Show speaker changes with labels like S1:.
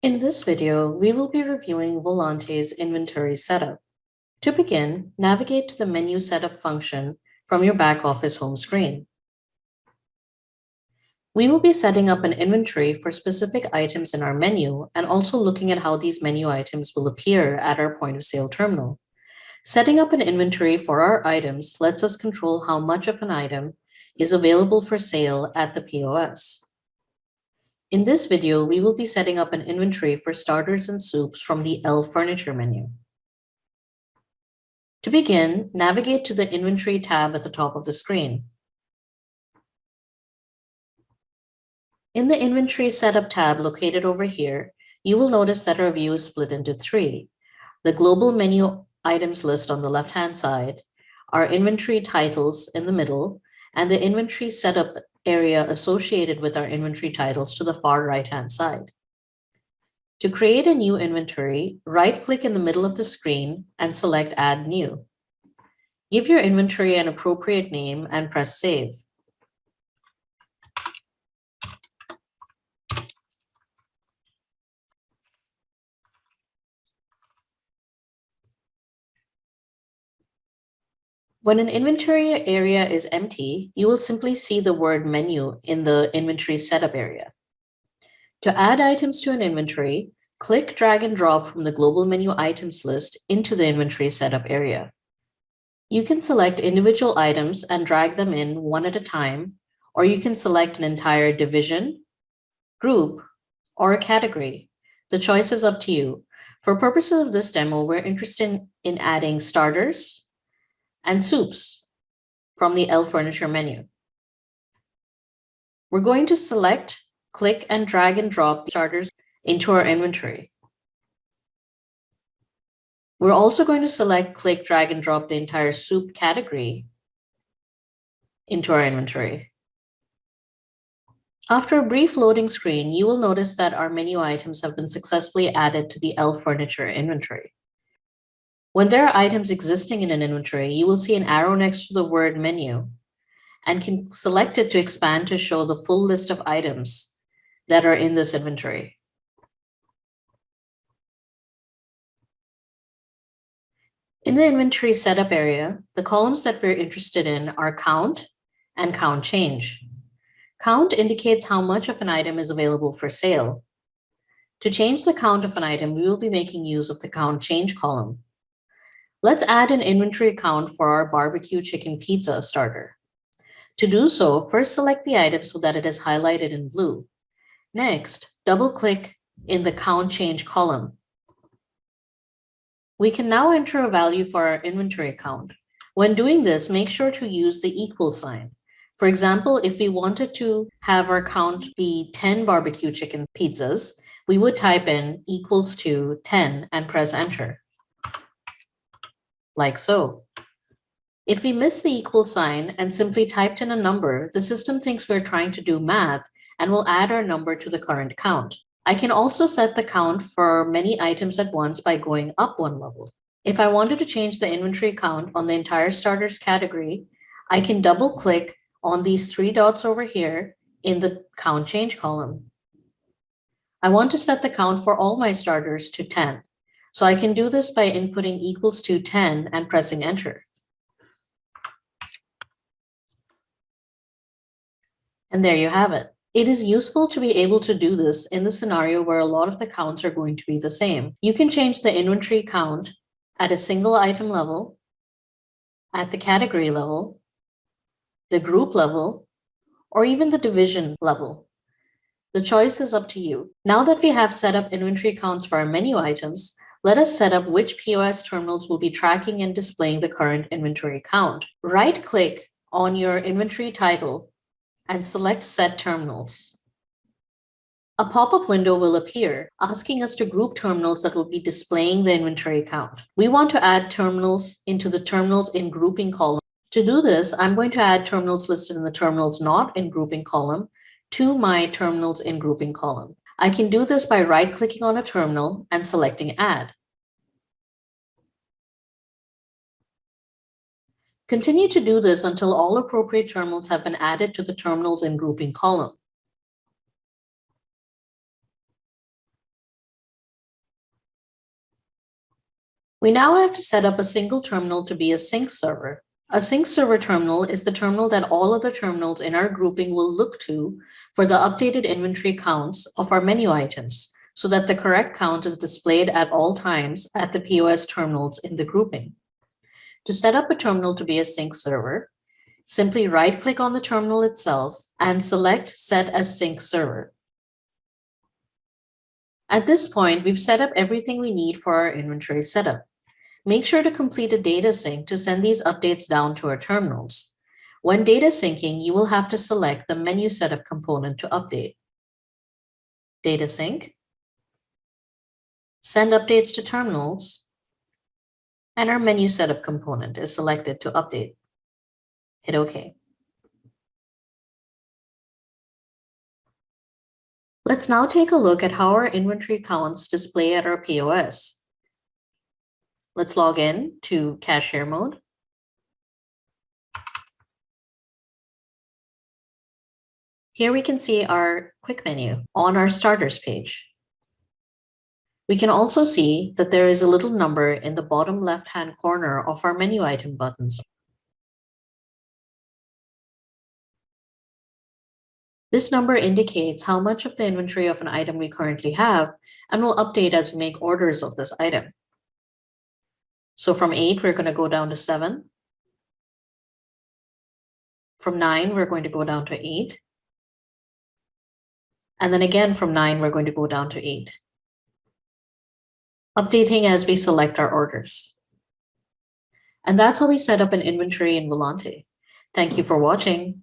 S1: In this video, we will be reviewing Volanté's inventory setup. To begin, navigate to the menu setup function from your Backoffice home screen. We will be setting up an inventory for specific items in our menu and also looking at how these menu items will appear at our point of sale terminal. Setting up an inventory for our items lets us control how much of an item is available for sale at the POS. In this video, we will be setting up an inventory for starters and soups from the L Furniture menu. To begin, navigate to the Inventory tab at the top of the screen. In the Inventory Setup tab located over here, you will notice that our view is split into three: the global menu items list on the left-hand side, our inventory titles in the middle, and the inventory setup area associated with our inventory titles to the far right-hand side. To create a new inventory, right-click in the middle of the screen and select Add New. Give your inventory an appropriate name and press Save. When an inventory area is empty, you will simply see the word Menu in the inventory setup area. To add items to an inventory, click, drag, and drop from the global menu items list into the inventory setup area. You can select individual items and drag them in one at a time, or you can select an entire division, group, or a category. The choice is up to you. For purposes of this demo, we're interested in adding starters and soups from the L Furniture menu. We're going to select, click, and drag and drop the starters into our inventory. We're also going to select, click, drag, and drop the entire soup category into our inventory. After a brief loading screen, you will notice that our menu items have been successfully added to the L Furniture inventory. When there are items existing in an inventory, you will see an arrow next to the word menu and can select it to expand to show the full list of items that are in this inventory. In the inventory setup area, the columns that we're interested in are count and count change. Count indicates how much of an item is available for sale. To change the count of an item, we will be making use of the count change column. Let's add an inventory count for our barbecue chicken pizza starter. To do so, first select the item so that it is highlighted in blue. Next, double-click in the count change column. We can now enter a value for our inventory count. When doing this, make sure to use the equal sign. For example, if we wanted to have our count be 10 barbecue chicken pizzas, we would type in equals to 10 and press enter, like so. If we miss the equal sign and simply typed in a number, the system thinks we're trying to do math and will add our number to the current count. I can also set the count for many items at once by going up one level. If I wanted to change the inventory count on the entire starters category, I can double-click on these three dots over here in the count change column. I want to set the count for all my starters to 10. So I can do this by inputting equals to 10 and pressing enter. And there you have it. It is useful to be able to do this in the scenario where a lot of the counts are going to be the same. You can change the inventory count at a single item level, at the category level, the group level, or even the division level. The choice is up to you. Now that we have set up inventory counts for our menu items, let us set up which POS terminals will be tracking and displaying the current inventory count. Right-click on your inventory title and select Set Terminals. A pop-up window will appear asking us to group terminals that will be displaying the inventory count. We want to add terminals into the Terminals in Grouping column. To do this, I'm going to add terminals listed in the Terminals Not in Grouping column to my Terminals in Grouping column. I can do this by right-clicking on a terminal and selecting Add. Continue to do this until all appropriate terminals have been added to the Terminals in Grouping column. We now have to set up a single terminal to be a sync server. A sync server terminal is the terminal that all other terminals in our grouping will look to for the updated inventory counts of our menu items, so that the correct count is displayed at all times at the POS terminals in the grouping. To set up a terminal to be a sync server, simply right-click on the terminal itself and select Set as Sync Server. At this point, we've set up everything we need for our inventory setup. Make sure to complete a data sync to send these updates down to our terminals. When data syncing, you will have to select the menu setup component to update. Data sync, send updates to terminals, and our menu setup component is selected to update. Hit OK. Let's now take a look at how our inventory counts display at our POS. Let's log in to cashier mode. Here we can see our quick menu on our starters page. We can also see that there is a little number in the bottom left-hand corner of our menu item buttons. This number indicates how much of the inventory of an item we currently have and will update as we make orders of this item. So from 8, we're going to go down to 7. From 9, we're going to go down to 8. And then again from 9, we're going to go down to 8. Updating as we select our orders. And that's how we set up an inventory in Volanté. Thank you for watching.